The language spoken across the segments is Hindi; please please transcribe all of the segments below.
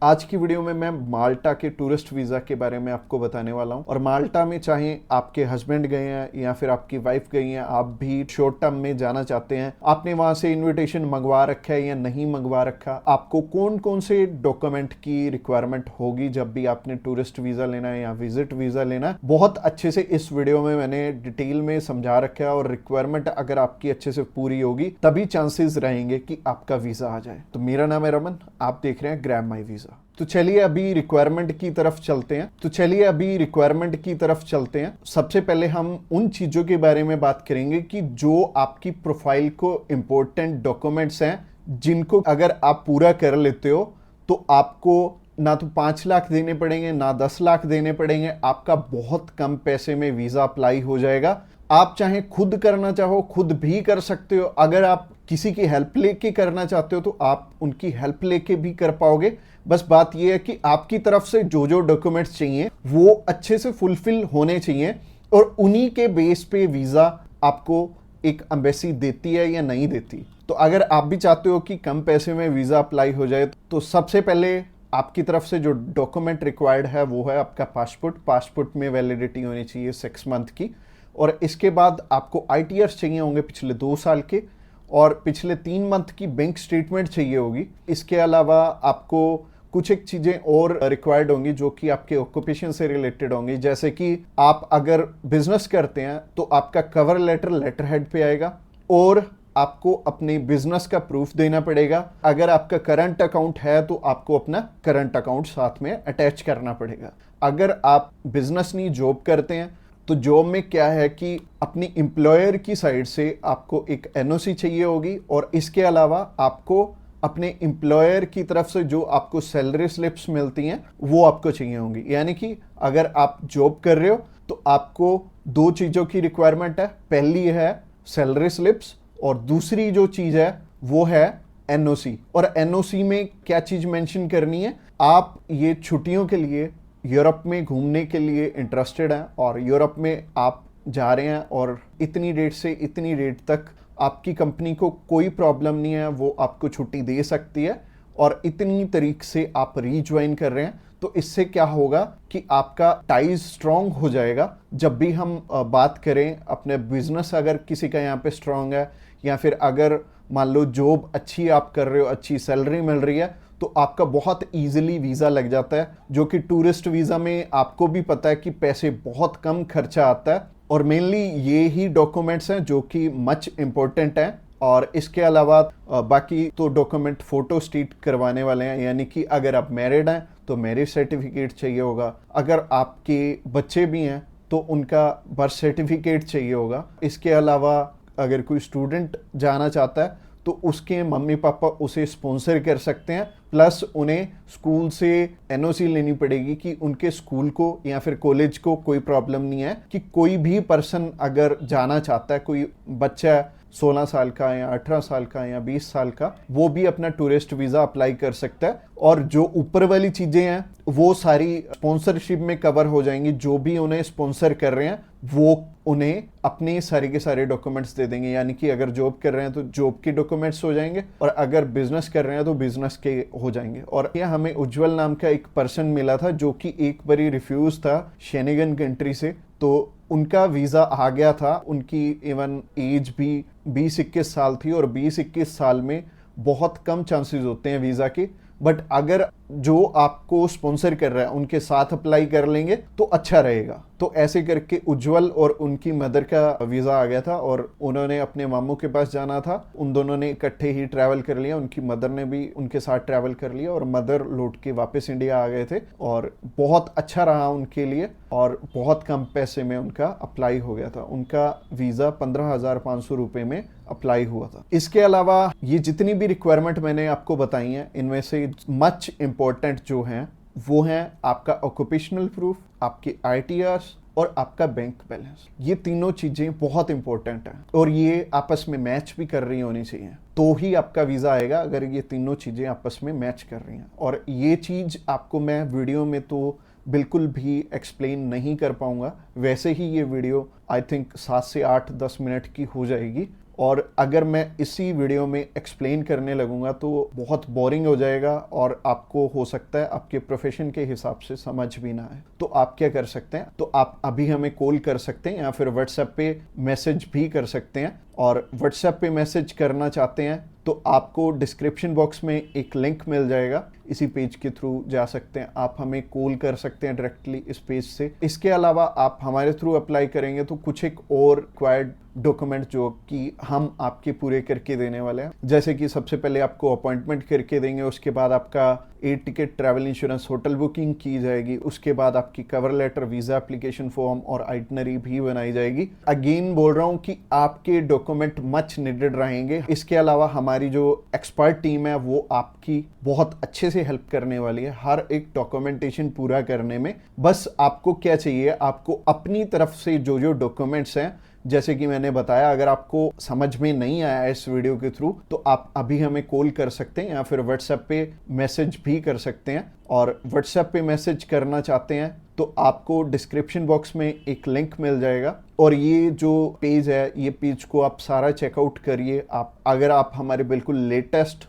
आज की वीडियो में मैं माल्टा के टूरिस्ट वीज़ा के बारे में आपको बताने वाला हूं। और माल्टा में चाहे आपके हस्बैंड गए हैं या फिर आपकी वाइफ गई हैं, आप भी शॉर्ट टर्म में जाना चाहते हैं, आपने वहां से इनविटेशन मंगवा रखा है या नहीं मंगवा रखा, आपको कौन कौन से डॉक्यूमेंट की रिक्वायरमेंट होगी जब भी आपने टूरिस्ट वीज़ा लेना है या विजिट वीज़ा लेना है, बहुत अच्छे से इस वीडियो में मैंने डिटेल में समझा रखा है। और रिक्वायरमेंट अगर आपकी अच्छे से पूरी होगी तभी चांसेस रहेंगे कि आपका वीज़ा आ जाए। तो मेरा नाम है रमन, आप देख रहे हैं ग्रैब माई वीज़ा। तो चलिए अभी रिक्वायरमेंट की तरफ चलते हैं। सबसे पहले हम उन चीज़ों के बारे में बात करेंगे कि जो आपकी प्रोफाइल को इम्पोर्टेंट डॉक्यूमेंट्स हैं, जिनको अगर आप पूरा कर लेते हो तो आपको ना तो 5 लाख देने पड़ेंगे ना 10 लाख देने पड़ेंगे, आपका बहुत कम पैसे में वीज़ा अप्लाई हो जाएगा। आप चाहे खुद करना चाहो खुद भी कर सकते हो, अगर आप किसी की हेल्प लेके करना चाहते हो तो आप उनकी हेल्प लेके भी कर पाओगे। बस बात यह है कि आपकी तरफ से जो जो डॉक्यूमेंट्स चाहिए वो अच्छे से फुलफिल होने चाहिए और उन्हीं के बेस पे वीज़ा आपको एक एम्बेसी देती है या नहीं देती। तो अगर आप भी चाहते हो कि कम पैसे में वीज़ा अप्लाई हो जाए तो सबसे पहले आपकी तरफ से जो डॉक्यूमेंट रिक्वायर्ड है वो है आपका पासपोर्ट में वैलिडिटी होनी चाहिए 6 मंथ की। और इसके बाद आपको ITRs चाहिए होंगे पिछले 2 साल के, और पिछले 3 मंथ की बैंक स्टेटमेंट चाहिए होगी। इसके अलावा आपको कुछ एक चीज़ें और रिक्वायर्ड होंगी जो कि आपके ऑक्यूपेशन से रिलेटेड होंगी, जैसे कि आप अगर बिजनेस करते हैं तो आपका कवर लेटर हेड पे आएगा और आपको अपने बिजनेस का प्रूफ देना पड़ेगा। अगर आपका करंट अकाउंट है तो आपको अपना करंट अकाउंट साथ में अटैच करना पड़ेगा। अगर आप बिजनेस नहीं जॉब करते हैं तो जॉब में क्या है कि अपनी एम्प्लॉयर की साइड से आपको एक NOC चाहिए होगी, और इसके अलावा आपको अपने एम्प्लॉयर की तरफ से जो आपको सैलरी स्लिप्स मिलती हैं वो आपको चाहिए होंगी। यानी कि अगर आप जॉब कर रहे हो तो आपको 2 चीज़ों की रिक्वायरमेंट है। पहली है सैलरी स्लिप्स और दूसरी जो चीज़ है वो है NOC। और NOC में क्या चीज़ मेंशन करनी है, आप ये छुट्टियों के लिए यूरोप में घूमने के लिए इंटरेस्टेड हैं और यूरोप में आप जा रहे हैं और इतनी डेट से इतनी डेट तक आपकी कंपनी को कोई प्रॉब्लम नहीं है, वो आपको छुट्टी दे सकती है, और इतनी तारीख से आप रीज्वाइन कर रहे हैं। तो इससे क्या होगा कि आपका टाइज स्ट्रांग हो जाएगा। जब भी हम बात करें अपने बिजनेस, अगर किसी का यहाँ पे स्ट्रांग है या फिर अगर मान लो जॉब अच्छी आप कर रहे हो, अच्छी सैलरी मिल रही है, तो आपका बहुत इजीली वीज़ा लग जाता है। जो कि टूरिस्ट वीज़ा में आपको भी पता है कि पैसे बहुत कम खर्चा आता है, और मेनली ये ही डॉक्यूमेंट्स हैं जो कि मच इम्पोर्टेंट हैं। और इसके अलावा बाकी तो डॉक्यूमेंट फोटो स्टेट करवाने वाले हैं, यानी कि अगर आप मैरिड हैं तो मैरिज सर्टिफिकेट चाहिए होगा, अगर आपके बच्चे भी हैं तो उनका बर्थ सर्टिफिकेट चाहिए होगा। इसके अलावा अगर कोई स्टूडेंट जाना चाहता है तो उसके मम्मी पापा उसे स्पॉन्सर कर सकते हैं, प्लस उन्हें स्कूल से NOC लेनी पड़ेगी कि उनके स्कूल को या फिर कॉलेज को कोई प्रॉब्लम नहीं है कि कोई भी पर्सन अगर जाना चाहता है, कोई बच्चा 16 साल का या 18 साल का या 20 साल का, वो भी अपना टूरिस्ट वीज़ा अप्लाई कर सकता है। और जो ऊपर वाली चीज़ें हैं वो सारी स्पॉन्सरशिप में कवर हो जाएंगी। जो भी उन्हें स्पॉन्सर कर रहे हैं वो उन्हें अपने सारे के सारे डॉक्यूमेंट्स दे देंगे, यानी कि अगर जॉब कर रहे हैं तो जॉब के डॉक्यूमेंट्स हो जाएंगे और अगर बिजनेस कर रहे हैं तो बिजनेस के हो जाएंगे। और यह हमें उज्जवल नाम का एक पर्सन मिला था जो कि एक बारी रिफ्यूज था शेनेगन कंट्री से, तो उनका वीज़ा आ गया था। उनकी इवन एज भी 20-21 साल थी, और 20-21 साल में बहुत कम चांसेस होते हैं वीज़ा के। बट अगर जो आपको स्पॉन्सर कर रहा है उनके साथ अप्लाई कर लेंगे तो अच्छा रहेगा। तो ऐसे करके उज्जवल और उनकी मदर का वीज़ा आ गया था और उन्होंने अपने मामू के पास जाना था। उन दोनों ने इकट्ठे ही ट्रैवल कर लिया, उनकी मदर ने भी उनके साथ ट्रैवल कर लिया और मदर लौट के वापस इंडिया आ गए थे। और बहुत अच्छा रहा उनके लिए और बहुत कम पैसे में उनका अप्लाई हो गया था। उनका वीज़ा 15,500 रुपये में अप्लाई हुआ था। इसके अलावा ये जितनी भी रिक्वायरमेंट मैंने आपको बताई हैं, इनमें से मच इम्पोर्टेंट जो हैं वो हैं आपका ऑक्यूपेशनल प्रूफ, आपके ITRs और आपका बैंक बैलेंस। ये तीनों चीज़ें बहुत इंपॉर्टेंट हैं और ये आपस में मैच भी कर रही होनी चाहिए, तो ही आपका वीज़ा आएगा अगर ये तीनों चीज़ें आपस में मैच कर रही हैं। और ये चीज़ आपको मैं वीडियो में तो बिल्कुल भी एक्सप्लेन नहीं कर पाऊंगा, वैसे ही ये वीडियो आई थिंक 7 से 8-10 मिनट की हो जाएगी और अगर मैं इसी वीडियो में एक्सप्लेन करने लगूंगा तो बहुत बोरिंग हो जाएगा और आपको हो सकता है आपके प्रोफेशन के हिसाब से समझ भी ना आए। तो आप क्या कर सकते हैं, तो आप अभी हमें कॉल कर सकते हैं या फिर व्हाट्सएप पे मैसेज भी कर सकते हैं। और व्हाट्सएप पे मैसेज करना चाहते हैं तो आपको डिस्क्रिप्शन बॉक्स में एक लिंक मिल जाएगा, इसी पेज के थ्रू जा सकते हैं। आप हमें कॉल कर सकते हैं डायरेक्टली इस पेज से। इसके अलावा आप हमारे थ्रू अप्लाई करेंगे तो कुछ एक और रिक्वायर्ड डॉक्यूमेंट जो कि हम आपके पूरे करके देने वाले हैं, जैसे कि सबसे पहले आपको अपॉइंटमेंट करके देंगे, उसके बाद आपका air ticket, travel insurance, hotel booking की जाएगी, उसके बाद आपकी cover letter, visa application form और आइटनरी भी बनाई जाएगी। अगेन बोल रहा हूं कि आपके डॉक्यूमेंट मच नीडेड रहेंगे। इसके अलावा हमारी जो एक्सपर्ट टीम है वो आपकी बहुत अच्छे से हेल्प करने वाली है हर एक डॉक्यूमेंटेशन पूरा करने में। बस आपको क्या चाहिए, आपको अपनी तरफ से जो जो डॉक्यूमेंट्स हैं, जैसे कि मैंने बताया, अगर आपको समझ में नहीं आया इस वीडियो के थ्रू तो आप अभी हमें कॉल कर सकते हैं या फिर व्हाट्सएप पे मैसेज भी कर सकते हैं। और व्हाट्सएप पे मैसेज करना चाहते हैं तो आपको डिस्क्रिप्शन बॉक्स में एक लिंक मिल जाएगा और ये जो पेज है, ये पेज को आप सारा चेकआउट करिए। अगर आप हमारे बिल्कुल लेटेस्ट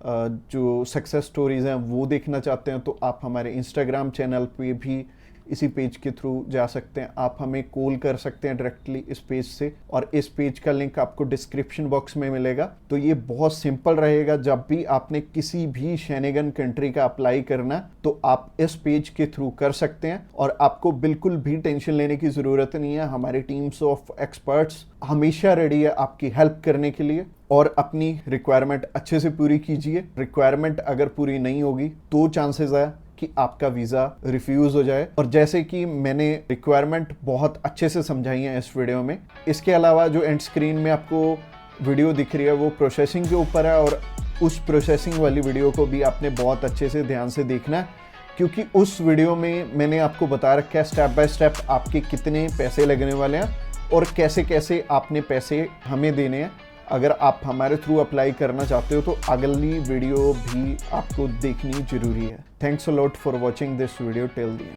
जो सक्सेस स्टोरीज हैं वो देखना चाहते हैं तो आप हमारे इंस्टाग्राम चैनल पे भी इसी पेज के थ्रू जा सकते हैं। आप हमें कॉल कर सकते हैं डायरेक्टली इस पेज से और इस पेज का लिंक आपको डिस्क्रिप्शन बॉक्स में मिलेगा। तो ये बहुत सिंपल रहेगा। जब भी आपने किसी भी शेनेगन कंट्री का अप्लाई करना तो आप इस पेज के थ्रू कर सकते हैं और आपको बिल्कुल भी टेंशन लेने की ज़रूरत नहीं है। हमारी टीम्स ऑफ एक्सपर्ट्स हमेशा रेडी है आपकी हेल्प करने के लिए। और अपनी रिक्वायरमेंट अच्छे से पूरी कीजिए। रिक्वायरमेंट अगर पूरी नहीं होगी तो चांसेस है कि आपका वीज़ा रिफ्यूज़ हो जाए। और जैसे कि मैंने रिक्वायरमेंट बहुत अच्छे से समझाई है इस वीडियो में। इसके अलावा जो एंड स्क्रीन में आपको वीडियो दिख रही है वो प्रोसेसिंग के ऊपर है और उस प्रोसेसिंग वाली वीडियो को भी आपने बहुत अच्छे से ध्यान से देखना है, क्योंकि उस वीडियो में मैंने आपको बता रखा है स्टेप बाय स्टेप आपके कितने पैसे लगने वाले हैं और कैसे कैसे आपने पैसे हमें देने हैं। अगर आप हमारे थ्रू अप्लाई करना चाहते हो तो अगली वीडियो भी आपको देखनी जरूरी है। Thanks a lot for watching this video till the end.